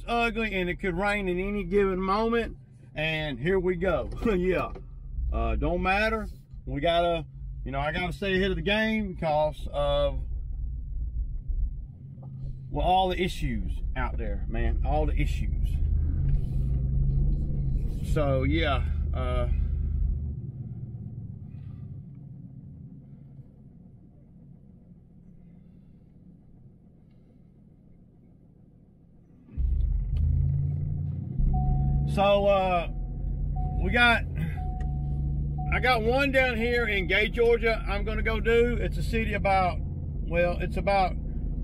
ugly and it could rain in any given moment. And here we go. Yeah, don't matter. We gotta, you know, I gotta stay ahead of the game because of, well, all the issues out there, man, all the issues. So yeah, I got one down here in Gay, Georgia. I'm gonna go do. It's a city about, well, it's about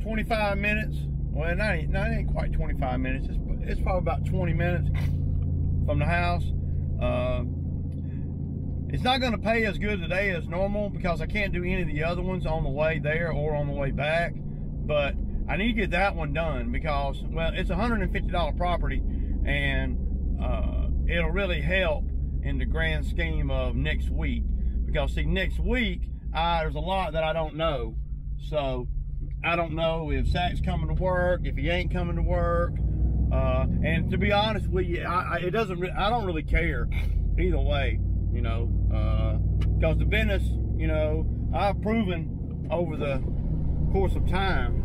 25 minutes. Well, it ain't quite 25 minutes. It's probably about 20 minutes from the house. It's not gonna pay as good today as normal because I can't do any of the other ones on the way there or on the way back. But I need to get that one done because, well, it's a $150 property, and it'll really help in the grand scheme of next week. Because see, next week there's a lot that I don't know. So I don't know if Zach's coming to work, if he ain't coming to work, and to be honest with you, I don't really care either way, you know, because the business, you know, I've proven over the course of time.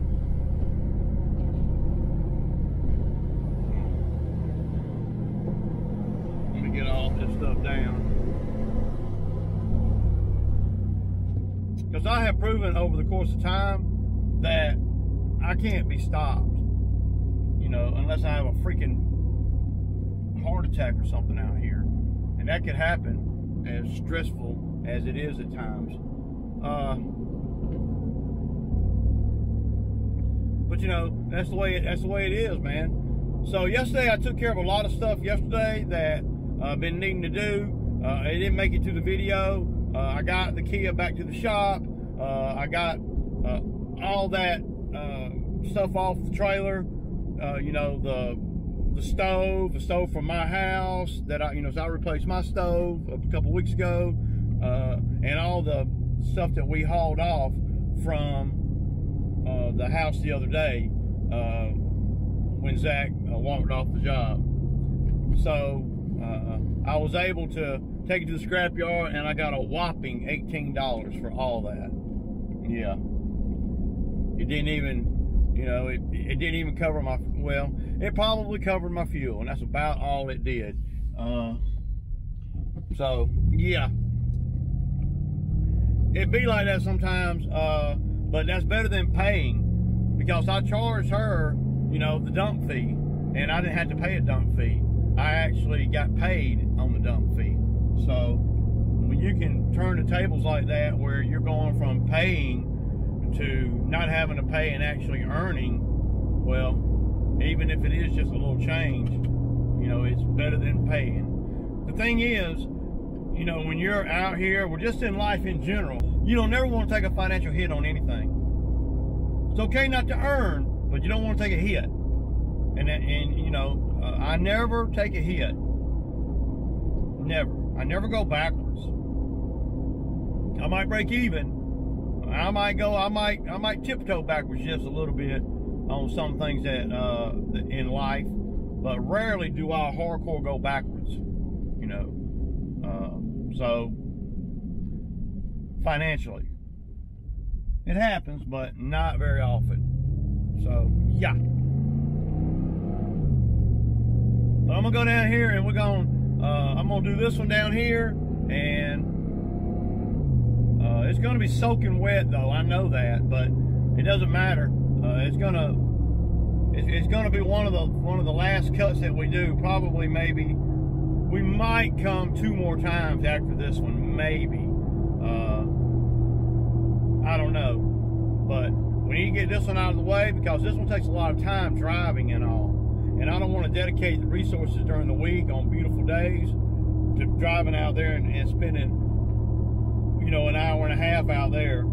Let me get all this stuff down. Because I have proven over the course of time that I can't be stopped, you know, unless I have a freaking heart attack or something out here. And that could happen, as stressful as it is at times. But you know, that's the way it is, man. So yesterday I took care of a lot of stuff yesterday that I've been needing to do. It didn't make it to the video. I got the Kia back to the shop. I got all that stuff off the trailer. You know, the stove from my house that so I replaced my stove a couple weeks ago, and all the stuff that we hauled off from the house the other day when Zach walked off the job. So I was able to take it to the scrapyard, and I got a whopping $18 for all that. Yeah, it didn't even, you know, it didn't even cover my, well, it probably covered my fuel, and that's about all it did. So yeah, it'd be like that sometimes, but that's better than paying, because I charged her, you know, the dump fee, and I didn't have to pay a dump fee. I actually got paid on the dump fee. So when you can turn the tables like that, where you're going from paying to not having to pay and actually earning, well, even if it is just a little change, you know, it's better than paying. The thing is, you know, when you're out here, we're just in life in general, you don't never want to take a financial hit on anything. It's okay not to earn, but you don't want to take a hit. And you know, I never take a hit. Never. I never go backwards. I might break even. I might tiptoe backwards just a little bit on some things that in life, but rarely do I hardcore go backwards. You know, so financially, it happens, but not very often. So yeah. But I'm gonna go down here, and I'm gonna do this one down here, and it's gonna be soaking wet though. I know that, but it doesn't matter. It's gonna be one of the last cuts that we do. Probably, maybe we might come 2 more times after this one. Maybe. I don't know, but we need to get this one out of the way because this one takes a lot of time driving and all. And I don't want to dedicate the resources during the week on beautiful days to driving out there and spending, you know, an hour and a half out there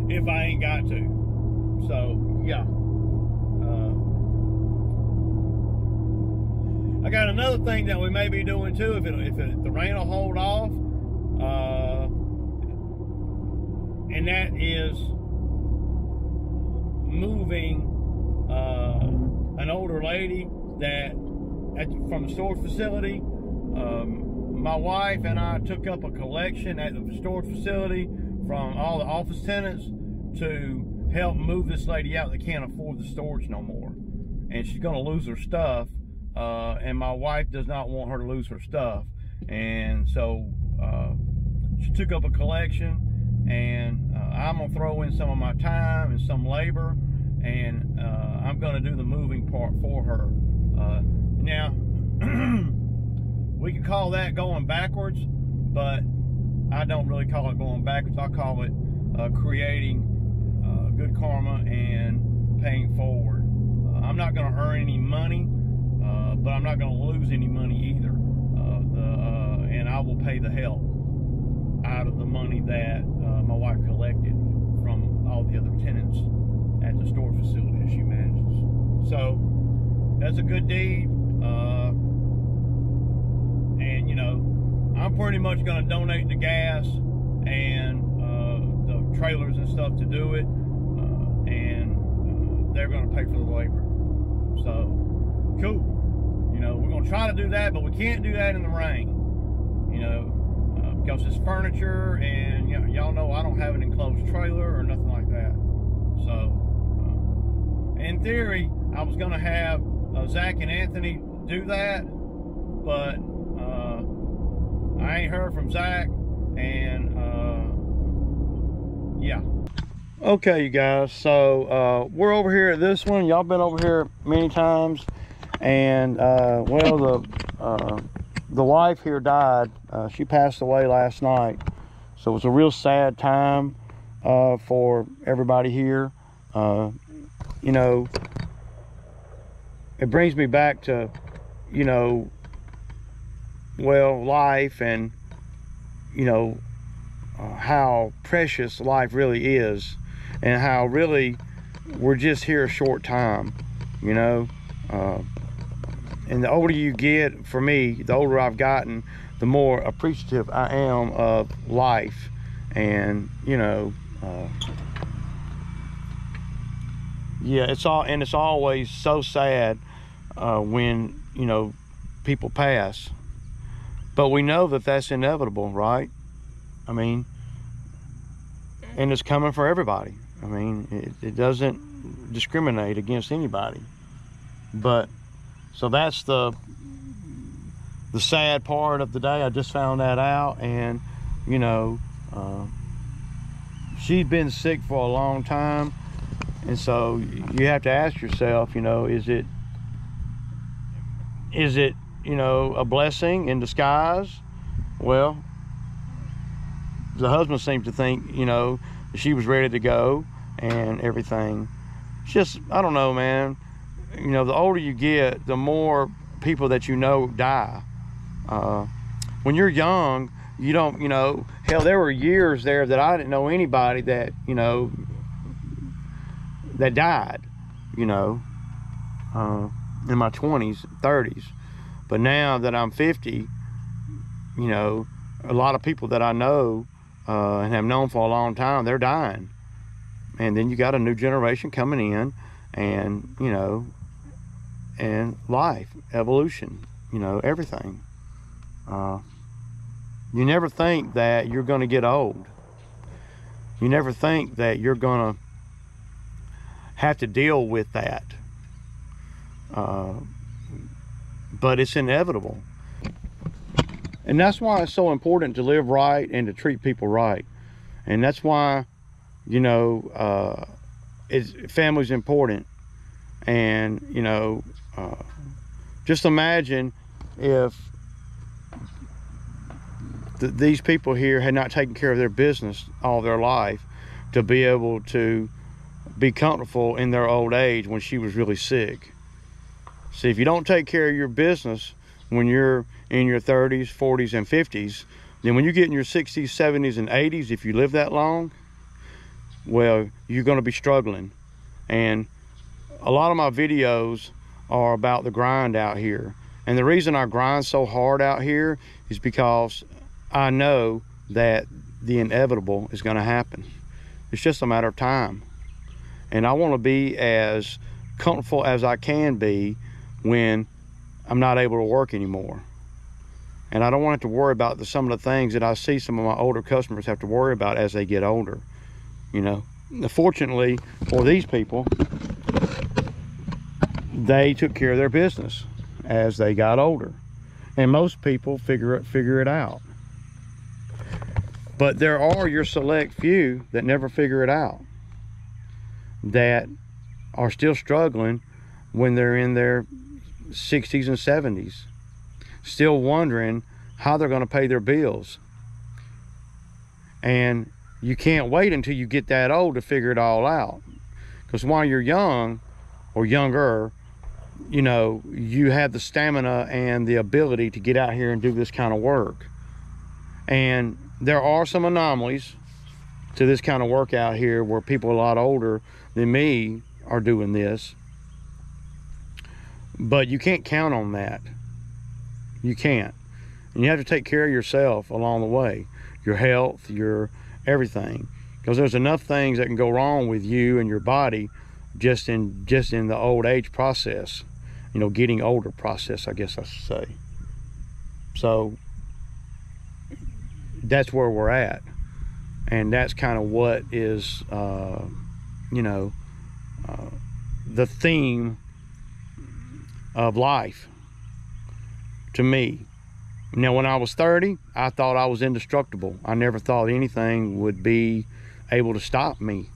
if I ain't got to. So, yeah. I got another thing that we may be doing too, if the rain will hold off, and that is moving an older lady that from the storage facility. My wife and I took up a collection at the storage facility from all the office tenants to help move this lady out that can't afford the storage no more. And she's going to lose her stuff, and my wife does not want her to lose her stuff. And so she took up a collection, and I'm going to throw in some of my time and some labor, and I'm going to do the moving part for her. Now, we can call that going backwards, but I don't really call it going backwards. I call it creating good karma and paying forward. I'm not going to earn any money, but I'm not going to lose any money either. And I will pay the help out of the money that my wife collected from all the other tenants at the store facility that she manages. So that's a good deed. And you know, I'm pretty much going to donate the gas and the trailers and stuff to do it, and they're going to pay for the labor. So cool. You know, we're going to try to do that, but we can't do that in the rain. You know, because it's furniture, and you know, y'all know I don't have an enclosed trailer or nothing like that. So in theory, I was going to have Zach and Anthony do that, but I ain't heard from Zach, and yeah. Okay, you guys, so we're over here at this one. Y'all been over here many times, and well, the wife here died. She passed away last night, so it was a real sad time for everybody here. You know, it brings me back to, you know, well, life, and you know how precious life really is, and how really we're just here a short time, you know. And the older you get, for me, the older I've gotten, the more appreciative I am of life. And you know, yeah, it's always so sad when, you know, people pass, but we know that that's inevitable, right? I mean, and it's coming for everybody. I mean, it doesn't discriminate against anybody. But so that's the sad part of the day. I just found that out, and you know, she's been sick for a long time, and so you have to ask yourself, you know, is it you know, a blessing in disguise? Well, the husband seemed to think, you know, she was ready to go and everything. It's just, I don't know, man. You know, the older you get, the more people that you know die. When you're young, you don't, you know, hell, there were years there that I didn't know anybody that, you know, that died, you know, in my 20s, 30s. But now that I'm 50, you know, a lot of people that I know and have known for a long time, they're dying. And then you got a new generation coming in, and, you know, and life, evolution, you know, everything. You never think that you're going to get old. You never think that you're going to have to deal with that. But it's inevitable. And that's why it's so important to live right and to treat people right. And that's why, you know, family's important. And, you know, just imagine if these people here had not taken care of their business all their life to be able to be comfortable in their old age when she was really sick. See, if you don't take care of your business when you're in your 30s, 40s, and 50s, then when you get in your 60s, 70s, and 80s, if you live that long, well, you're going to be struggling. And a lot of my videos are about the grind out here. And the reason I grind so hard out here is because I know that the inevitable is going to happen. It's just a matter of time. And I want to be as comfortable as I can be when I'm not able to work anymore. And I don't want to have to worry about some of the things that I see some of my older customers have to worry about as they get older. You know, fortunately for these people, they took care of their business as they got older. And most people figure it out. But there are your select few that never figure it out, that are still struggling when they're in their 60s and 70s, still wondering how they're going to pay their bills. And you can't wait until you get that old to figure it all out, because while you're young or younger, you know, you have the stamina and the ability to get out here and do this kind of work. And there are some anomalies to this kind of work out here where people a lot older than me are doing this, but you can't count on that. You can't. And you have to take care of yourself along the way, your health, your everything, because there's enough things that can go wrong with you and your body just in the old age process, you know, getting older process, I guess I should say. So that's where we're at, and that's kind of what is you know, the theme of life to me. Now, when I was 30, I thought I was indestructible. I never thought anything would be able to stop me.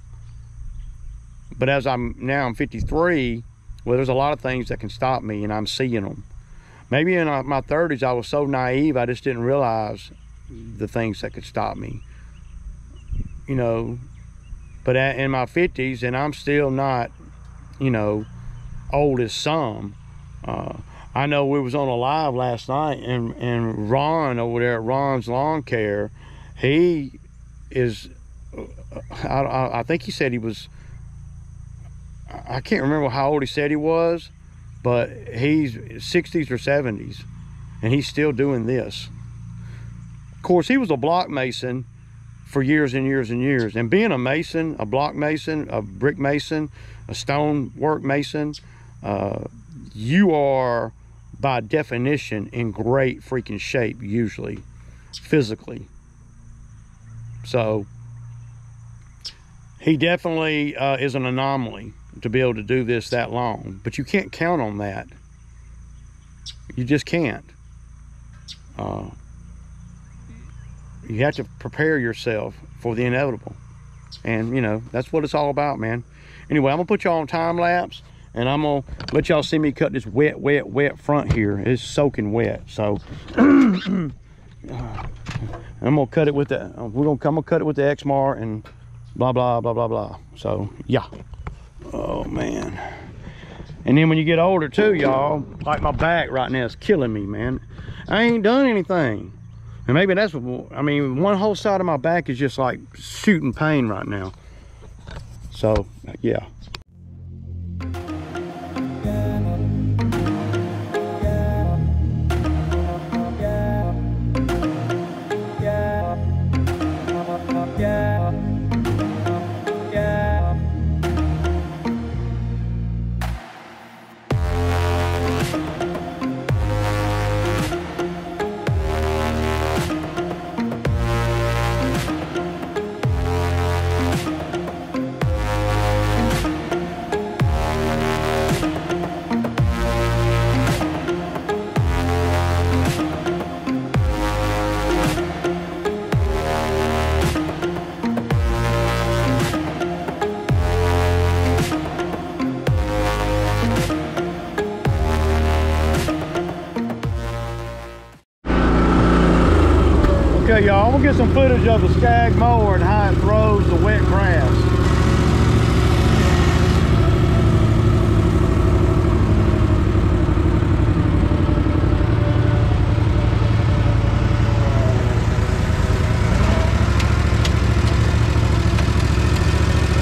But as I'm 53, well, there's a lot of things that can stop me, and I'm seeing them. Maybe in my 30s, I was so naive, I just didn't realize the things that could stop me, you know. But in my 50s, and I'm still not, you know, old as some. I know we was on a live last night, and Ron over there at Ron's Lawn Care, he is, I think he said he was, I can't remember how old he said he was, but he's 60s or 70s, and he's still doing this. Of course, he was a block mason for years and years and years. And being a mason, a block mason, a brick mason, a stonework mason, you are, by definition, in great freaking shape, usually, physically. So, he definitely is an anomaly to be able to do this that long. But you can't count on that. You just can't. You have to prepare yourself for the inevitable. And, you know, that's what it's all about, man. Anyway, I'm going to put y'all on time lapse, and I'm going to let y'all see me cut this wet front here. It's soaking wet. So, I'm going to cut it with the, I'm going to cut it with the Exmark and blah, blah, blah, blah, blah. So, yeah. Oh, man. And then when you get older, too, y'all, like my back right now is killing me, man. I ain't done anything. And maybe that's what, I mean, one whole side of my back is just like shooting pain right now. So, yeah. Okay, y'all, we'll get some footage of the Scag mower and how it throws the wet grass.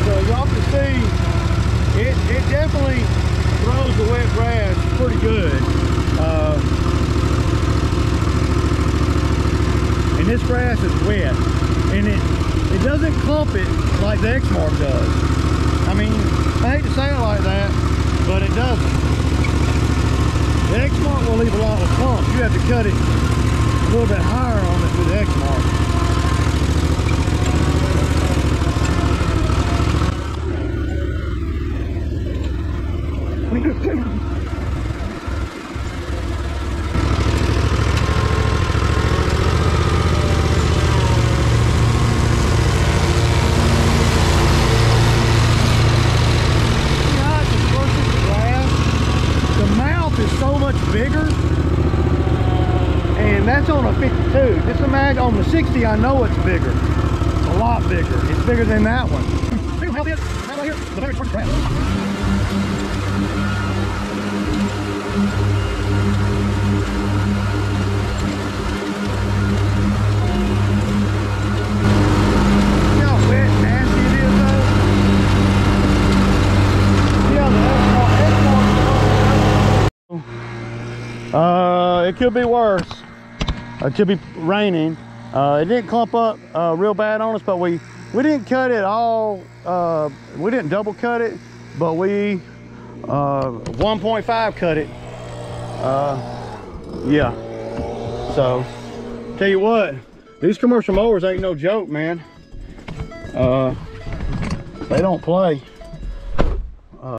So y'all can see, it definitely throws the wet grass pretty good. And this grass is wet, and it doesn't clump it like the Exmark does. I mean, I hate to say it like that, but it doesn't. The Exmark will leave a lot of clumps. You have to cut it a little bit higher on it with the Exmark. Bigger, and that's on a 52. Just imagine on the 60, I know it's bigger, a lot bigger. It's bigger than that one. See how wet and nasty it is though? Yeah, it could be worse. It could be raining. It didn't clump up real bad on us, but we didn't cut it all. We didn't double cut it, but we 1.5 cut it. Yeah. So, tell you what, these commercial mowers ain't no joke, man. They don't play.